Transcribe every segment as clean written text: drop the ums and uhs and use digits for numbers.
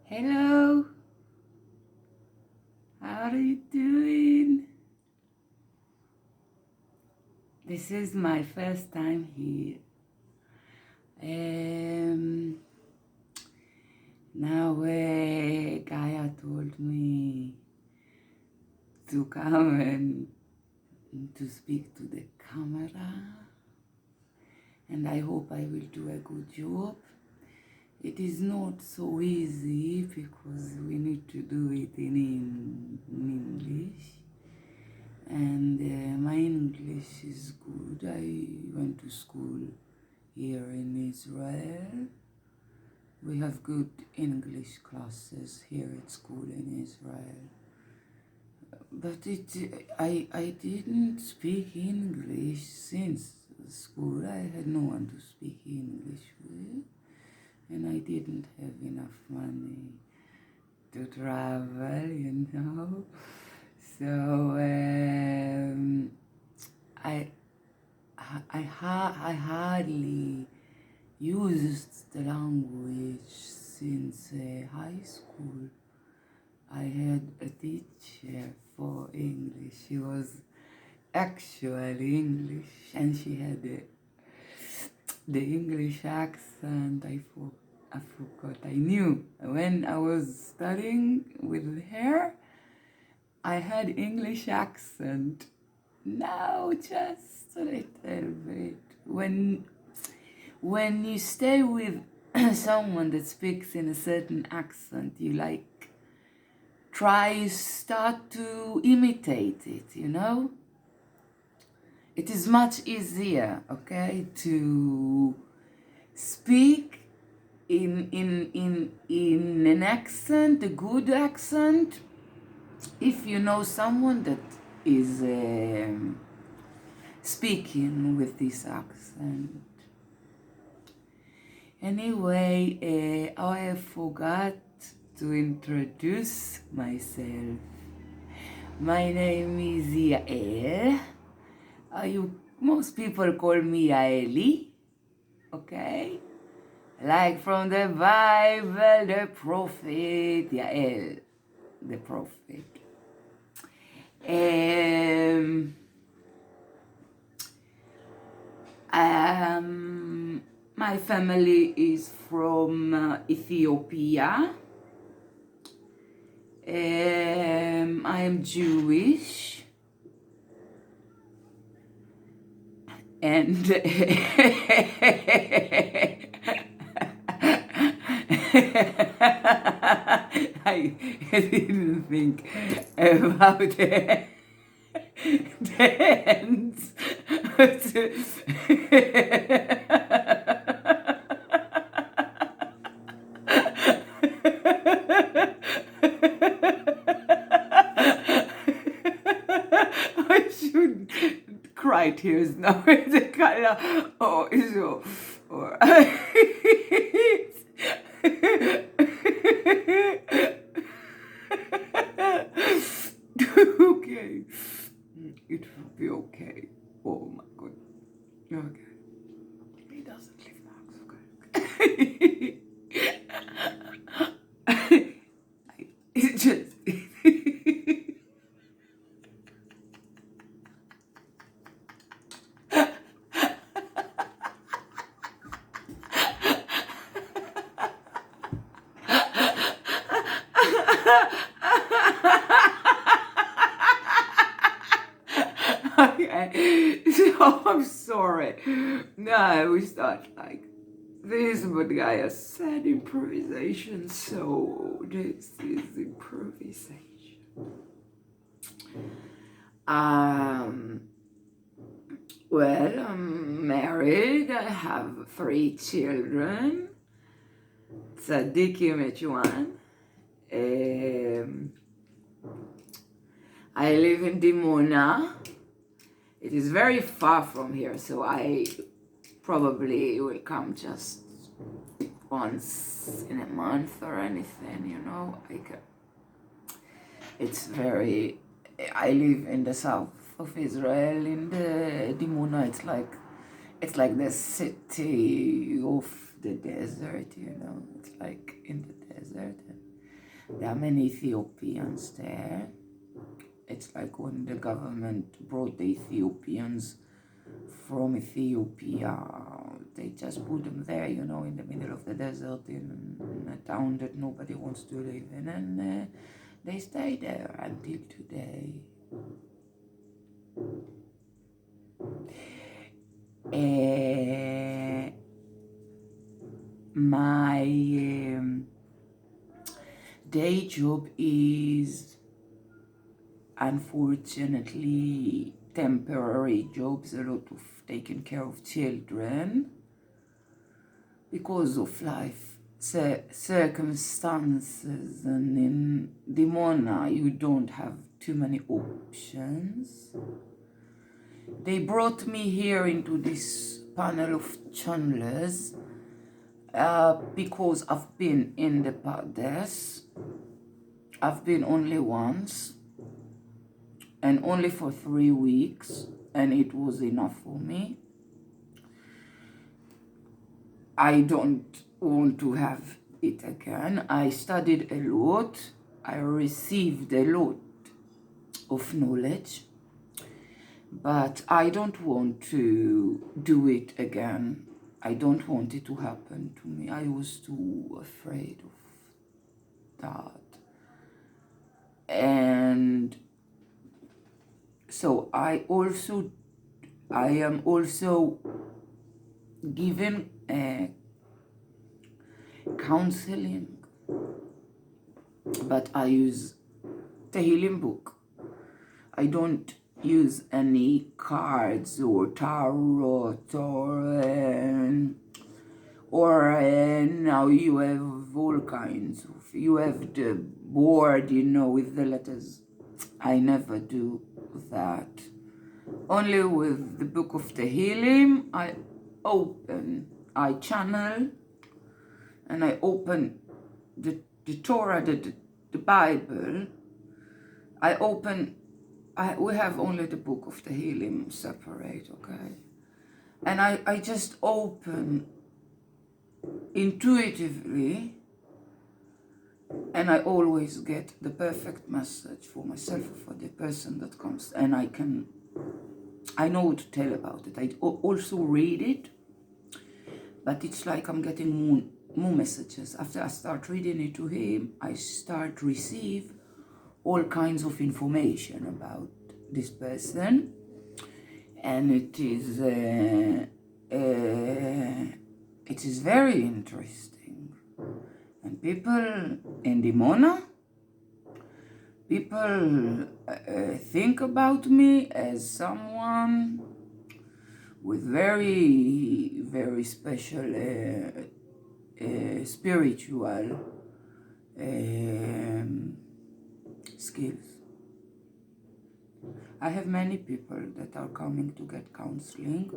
Hello, how are you doing? This is my first time here. Now Gaya told me to come and to speak to the camera, and I hope I will do a good job. It is not so easy because we need to do it in English, and my English is good. I went to school here in Israel. We have good English classes here at school in Israel. But I didn't speak English since school. I had no one to speak English with, and I didn't have enough money to travel, you know. So I hardly used the language since high school. I had a teacher for English. She was actually English, and she had the English accent. I forgot. I knew when I was studying with her, I had English accent. Now just a little bit. When you stay with someone that speaks in a certain accent, you start to imitate it, you know? It is much easier, okay, to speak in an accent, a good accent, if you know someone that is speaking with this accent. Anyway, I forgot to introduce myself. My name is Yael. Most people call me Yaeli, okay? Like from the Bible, the prophet Yael, the prophet. My family is from Ethiopia. I am Jewish, and I didn't think about the ends. I should cry tears now. The color, so, or okay, it will be okay. Oh my God. Okay, he doesn't leave marks. Okay. It's just. Okay, so I'm sorry. No, we start like this, but Gaya said improvisation, so this is improvisation. Well, I'm married. I have 3 children. Tzaddikim Mechuan. I live in Dimona. It is very far from here, so I probably will come just once in a month or anything, you know. It's very. I live in the south of Israel, in the Dimona. It's like the city of the desert, you know. It's like in the desert. There are many Ethiopians there. It's like when the government brought the Ethiopians from Ethiopia, they just put them there, in the middle of the desert in a town that nobody wants to live in, and they stay there until today. My day job is unfortunately temporary jobs, a lot of taking care of children because of life circumstances, and in Dimona you don't have too many options. They brought me here into this panel of channelers because I've been in the Pardes. I've been only once and only for 3 weeks, and it was enough for me. I don't want to have it again. I studied a lot. I received a lot of knowledge, but I don't want to do it again. I don't want it to happen to me. I was too afraid of that. And so I am also given counseling, but I use Tehillim book. I don't use any cards or tarot or now you have all kinds of, you have the board, with the letters. I never do that. Only with the book of Tehillim, I channel, and I open the Torah, the Bible. We have only the book of Tehillim separate, okay? And I just open intuitively, and I always get the perfect message for myself or for the person that comes, and I know what to tell about it. I also read it, but it's like I'm getting more messages. After I start reading it to him, I start receive all kinds of information about this person, and it is very interesting. And people in Dimona, people think about me as someone with very, very special spiritual skills. I have many people that are coming to get counseling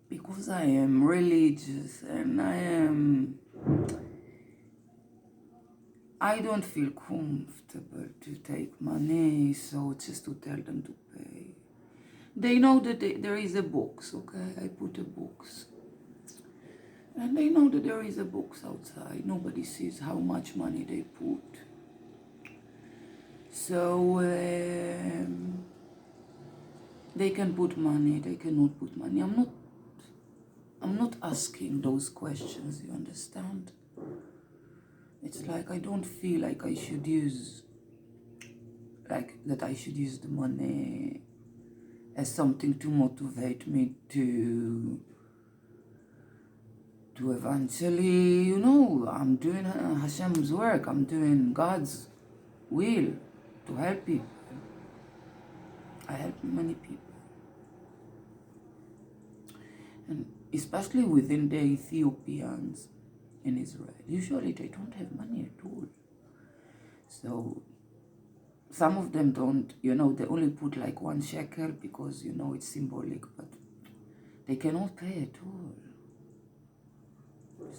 because I am religious, and I don't feel comfortable to take money, so just to tell them to pay. They know that there is a box, okay? I put a box. And they know that there is a box outside. Nobody sees how much money they put. So they can put money, they cannot put money. I'm not asking those questions, you understand? It's like I don't feel like I should use the money as something to motivate me to eventually, I'm doing Hashem's work, I'm doing God's will to help people. I help many people. And especially within the Ethiopians in Israel. Usually they don't have money at all. So some of them don't, they only put like 1 shekel because, it's symbolic, but they cannot pay at all.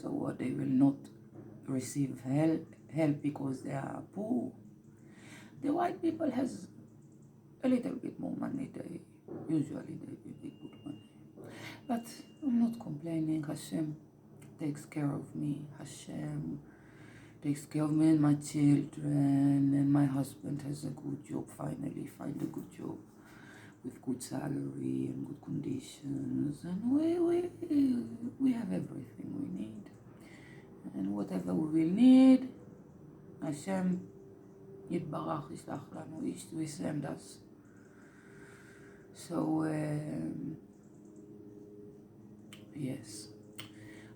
So they will not receive help because they are poor. The white people has a little bit more money. They usually put money. But I'm not complaining. Hashem takes care of me. Hashem takes care of me and my children, and my husband has a good job, finally find a good job with good salary and good conditions, and we have everything we need, and whatever we will need, Hashem Yitbarach yishlach lanu ish to send us. So yes,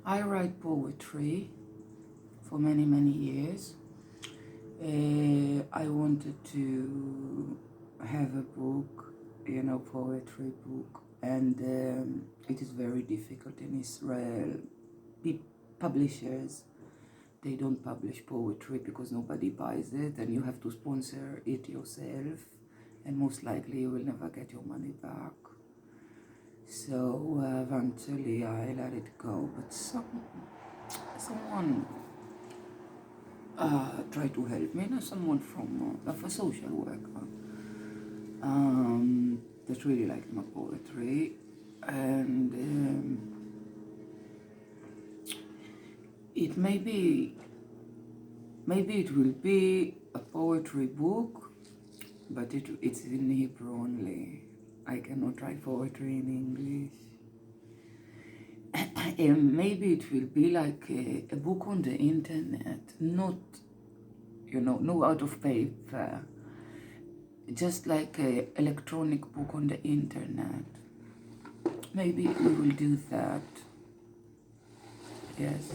I write poetry for many years. I wanted to have a book, poetry book, and it is very difficult in Israel. Publishers, they don't publish poetry because nobody buys it, and you have to sponsor it yourself, and most likely you will never get your money back. So eventually I let it go, but someone tried to help me, someone from a social worker that really liked my poetry, and maybe it will be a poetry book, but it's in Hebrew only. I cannot write poetry in English. And maybe it will be like a book on the internet, not, no out of paper, just like an electronic book on the internet. Maybe we will do that, yes.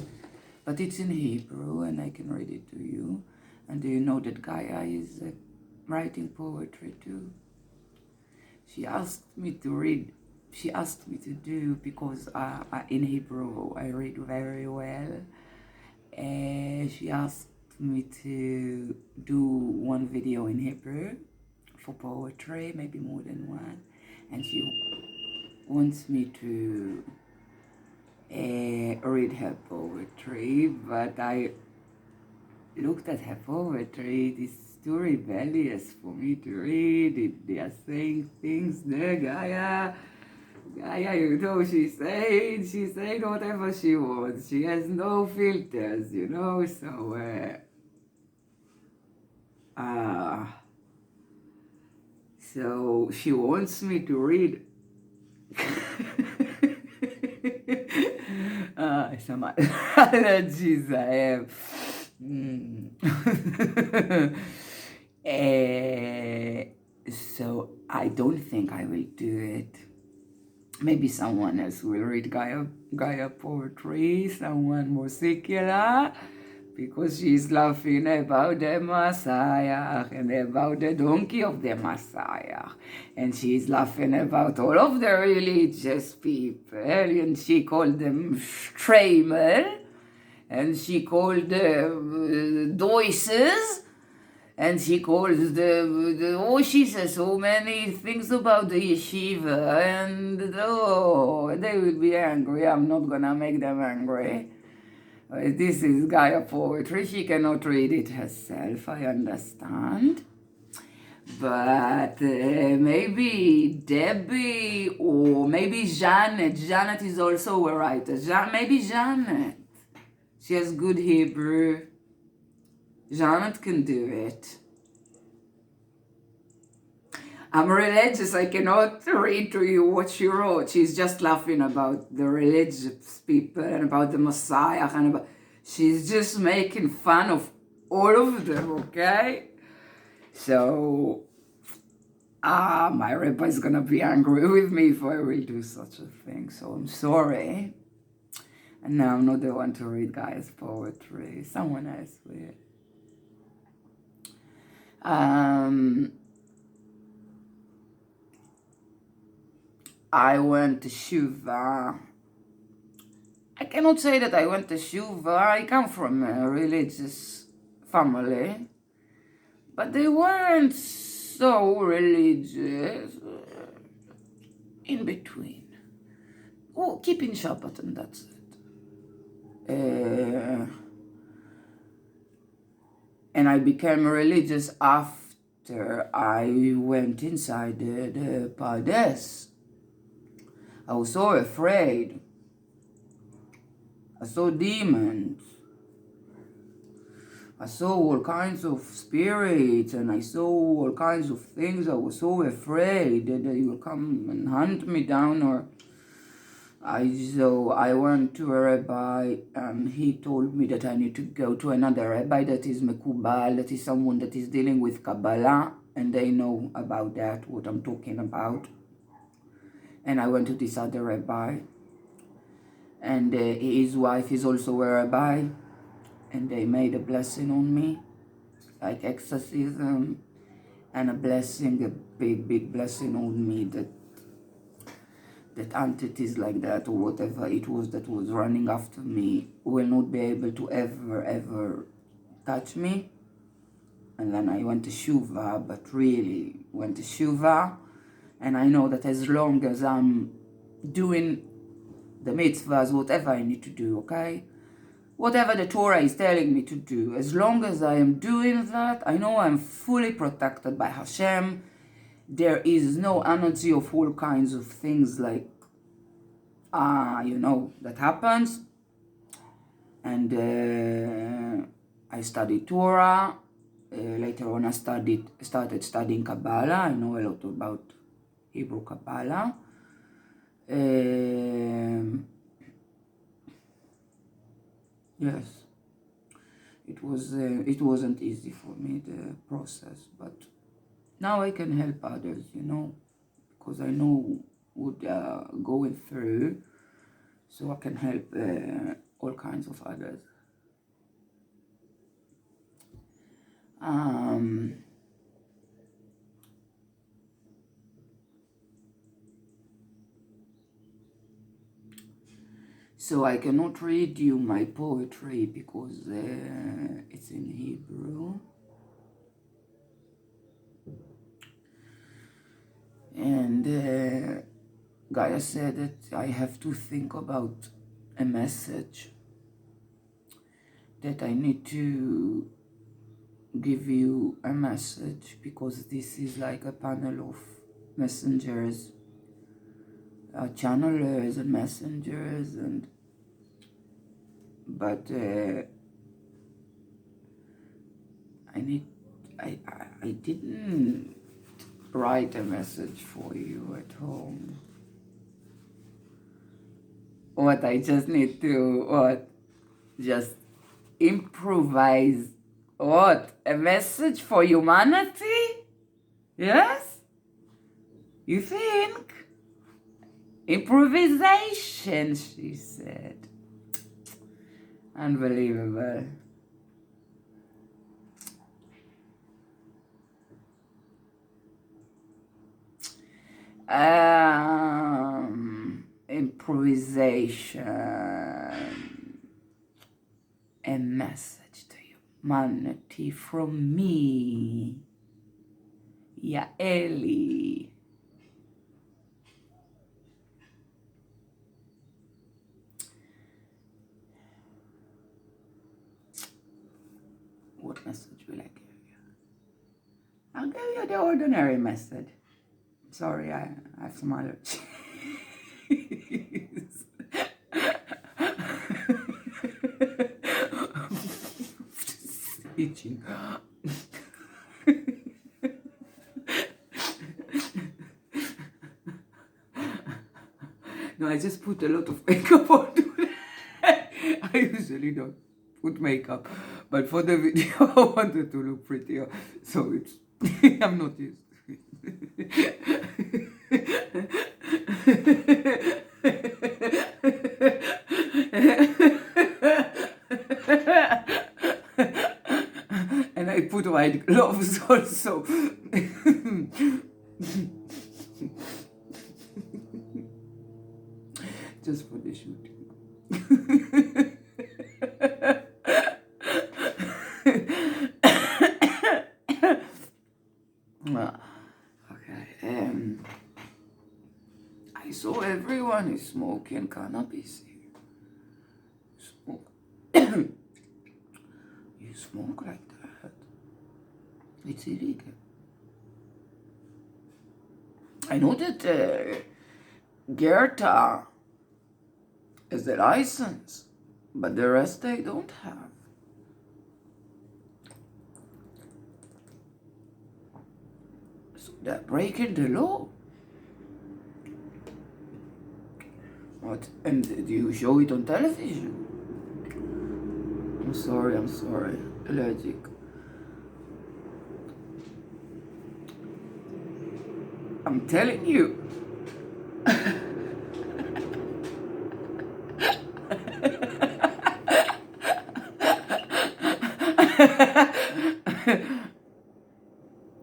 But it's in Hebrew, and I can read it to you. And do you know that Gaya is writing poetry too? She asked me to read. She asked me to do, because in Hebrew I read very well. She asked me to do one video in Hebrew for poetry, maybe more than one. And she wants me to read her poetry, but I looked at her poetry. It is too rebellious for me to read. They are saying things there, Gaya, she's saying whatever she wants. She has no filters, so so she wants me to read some allergies I have. So I don't think I will do it. Maybe someone else will read Gaya poetry, someone more secular, because she's laughing about the Messiah and about the donkey of the Messiah. And she's laughing about all of the religious people, and she called them Stramel, and she called the Doises, and she calls she says so many things about the yeshiva, and they will be angry. I'm not gonna make them angry. This is Gaya poetry. She cannot read it herself, I understand. But maybe Debbie, or maybe Janet. Janet is also a writer. Maybe Janet. She has good Hebrew. Janet can do it. I'm religious. I cannot read to you what she wrote. She's just laughing about the religious people and about the Messiah, and she's just making fun of all of them, okay? So, my rabbi is gonna be angry with me if I will do such a thing. So I'm sorry. And now I'm not the one to read Gaya's poetry. Someone else will. I went to Shuva. I cannot say that I went to Shuva. I come from a religious family, but they weren't so religious. In between. Keeping Shabbat, and that's it. And I became religious after I went inside the Pardes. I was so afraid. I saw demons. I saw all kinds of spirits, and I saw all kinds of things. I was so afraid that they will come and hunt me down, or so I went to a rabbi, and he told me that I need to go to another rabbi that is Mekubal, that is someone that is dealing with Kabbalah, and they know about that, what I'm talking about. And I went to this other rabbi, and his wife is also a rabbi, and they made a blessing on me, like exorcism, and a blessing, a big blessing on me, that entities like that, or whatever it was that was running after me, will not be able to ever touch me. And then I went to Shuva, but really went to Shuva, and I know that as long as I'm doing the mitzvahs, whatever I need to do, okay? Whatever the Torah is telling me to do, as long as I am doing that, I know I'm fully protected by Hashem. There is no energy of all kinds of things like, that happens. And I studied Torah. Later on, I started studying Kabbalah. I know a lot about Hebrew Kabbalah. Yes, it wasn't easy for me, the process, but now I can help others, because I know what they are going through, so I can help all kinds of others. So I cannot read you my poetry because it's in Hebrew. And Gaya said that I have to think about a message, that I need to give you a message, because this is like a panel of messengers, channelers and messengers, but I didn't write a message for you at home. What I just need to just improvise. What? A message for humanity? Yes? You think? Improvisation, she said. Unbelievable. Improvisation. A message to humanity from me, Yaeli. What message will I give you? I'll give you the ordinary message. Sorry, I have some allergies. Itching. No, I just put a lot of makeup on today. I usually don't put makeup, but for the video I wanted to look prettier, so it's I'm not used to it. And I put white gloves also. Just for the shooting. Okay, I saw everyone is smoking cannabis here. Smoke. You smoke like that? It's illegal. I know that Gerta is the license, but the rest they don't have. They're breaking the law. What? And do you show it on television? I'm sorry. Allergic. I'm telling you.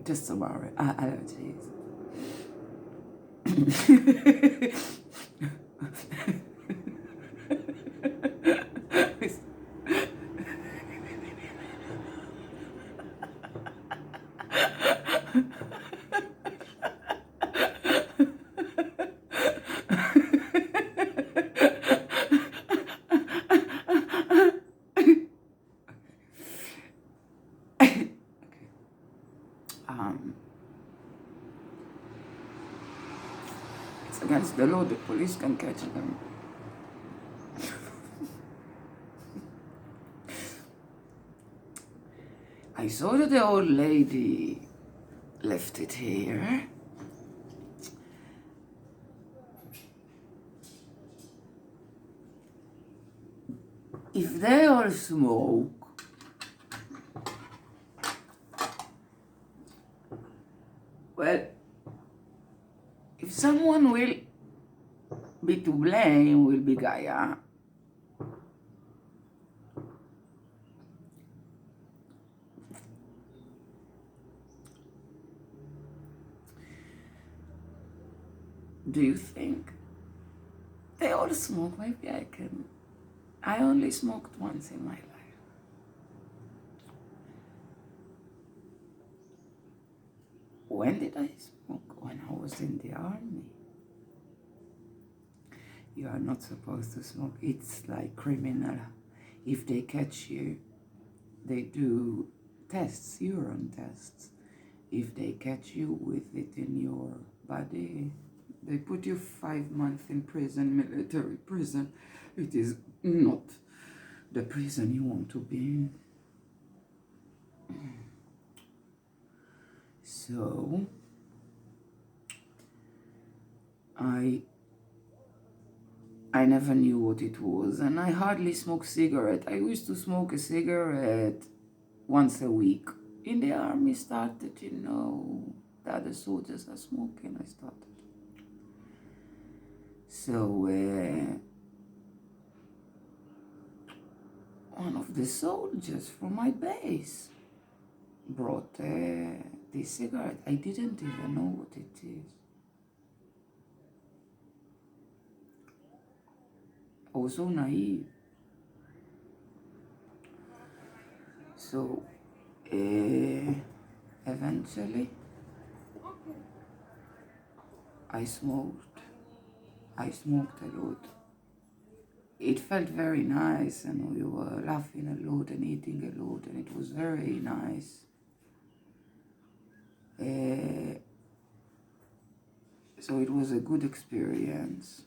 Just some allergies. It's against the law. The police can catch them. I saw that the old lady left it here. If they all smoke, well, if someone will be to blame, will be Gaya. Do you think they all smoke? Maybe I can. I only smoked once in my life. When did I smoke? When I was in the army. You are not supposed to smoke. It's like criminal. If they catch you, they do tests, urine tests. If they catch you with it in your body, they put you 5 months in prison, military prison. It is not the prison you want to be in. So, I never knew what it was, and I hardly smoke cigarette. I used to smoke a cigarette once a week. In the army started, the other soldiers are smoking, I started. So, one of the soldiers from my base brought this cigarette. I didn't even know what it is. I was so naive. So, eventually, I smoked a lot. It felt very nice, and we were laughing a lot and eating a lot, and it was very nice. So it was a good experience.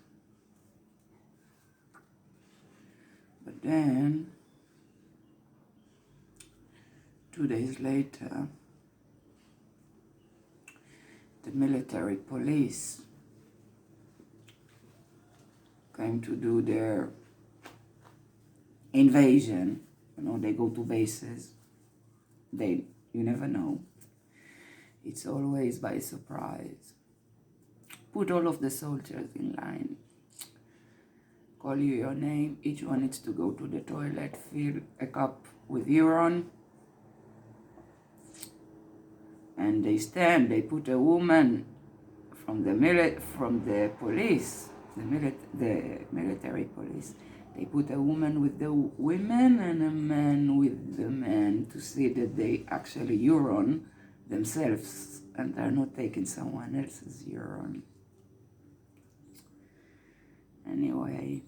But then, 2 days later, the military police came to do their invasion. They go to bases. You never know. It's always by surprise. Put all of the soldiers in line. Call you your name. Each one needs to go to the toilet, fill a cup with urine. And they stand. They put a woman from the police, the military police. They put a woman with the women and a man with the men to see that they actually urine themselves and they're not taking someone else's urine. Anyway,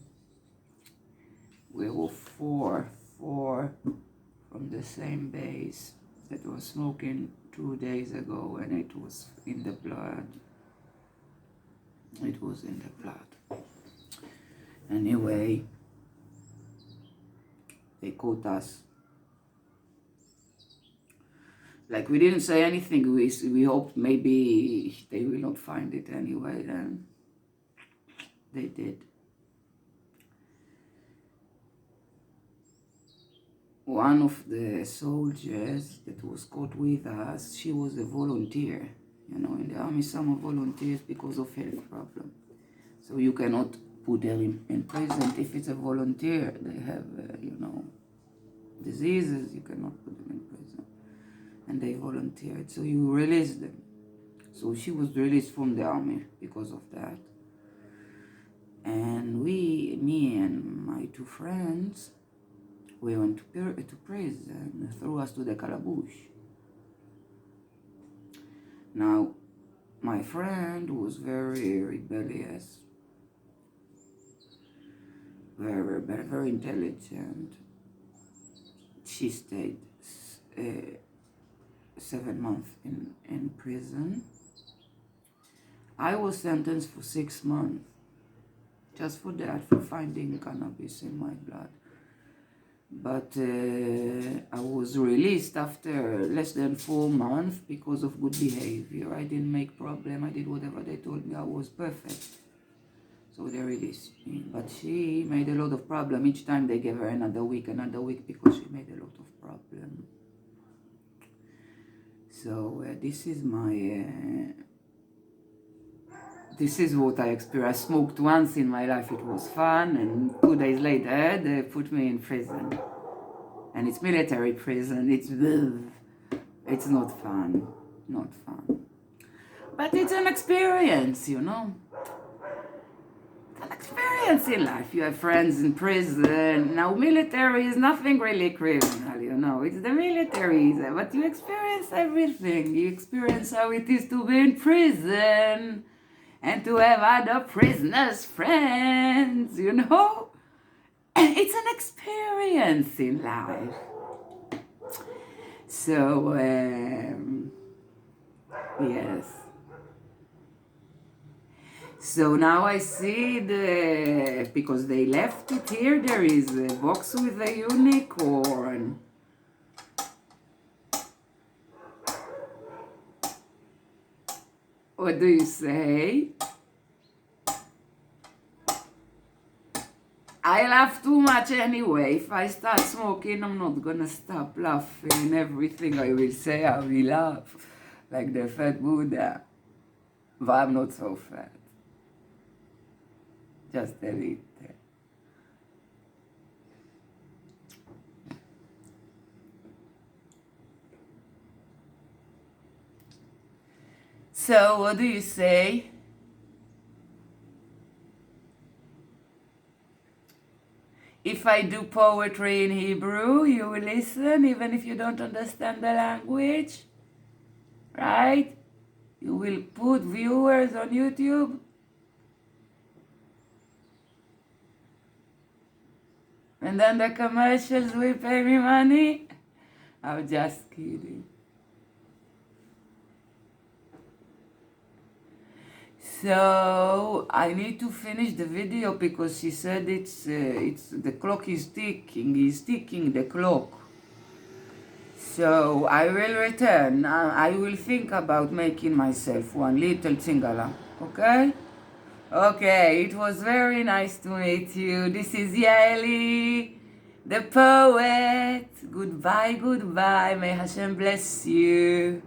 we were four from the same base that was smoking 2 days ago, and it was in the blood. It was in the blood. Anyway, they caught us. like we didn't say anything. We hoped maybe they will not find it anyway, and they did. One of the soldiers that was caught with us, she was a volunteer. You know, in the army, some are volunteers because of health problem. So you cannot put them in prison. If it's a volunteer, they have, you know, diseases, you cannot put them in prison. And they volunteered, so you release them. So she was released from the army because of that. And me and my two friends, we went to prison, threw us to the calabush. Now, my friend was very rebellious, very intelligent. She stayed 7 months in prison. I was sentenced for 6 months, just for that, for finding cannabis in my blood. But I was released after less than 4 months because of good behavior. I didn't make problem. I did whatever they told me. I was perfect. So they released me. But she made a lot of problem. Each time they gave her another week because she made a lot of problem. So this is my... this is what I experienced. I smoked once in my life, it was fun, and 2 days later they put me in prison. And it's military prison, it's not fun, not fun. But it's an experience, you know. It's an experience in life. You have friends in prison. Now military is nothing really criminal, you know. It's the military, but you experience everything. You experience how it is to be in prison. And to have other prisoners, friends, you know? It's an experience in life. So, yes. So now I see because they left it here, there is a box with a unicorn. What do you say? I laugh too much anyway. If I start smoking, I'm not gonna stop laughing. Everything I will say, I will laugh. Like the fat Buddha. But I'm not so fat. Just a little. So, what do you say? If I do poetry in Hebrew, you will listen even if you don't understand the language, right? You will put viewers on YouTube. And then the commercials will pay me money. I'm just kidding. So I need to finish the video because she said it's the clock is ticking. He's ticking the clock. So I will return. I will think about making myself one little tingala. Okay? Okay, it was very nice to meet you. This is Yael, the poet. Goodbye, goodbye. May Hashem bless you.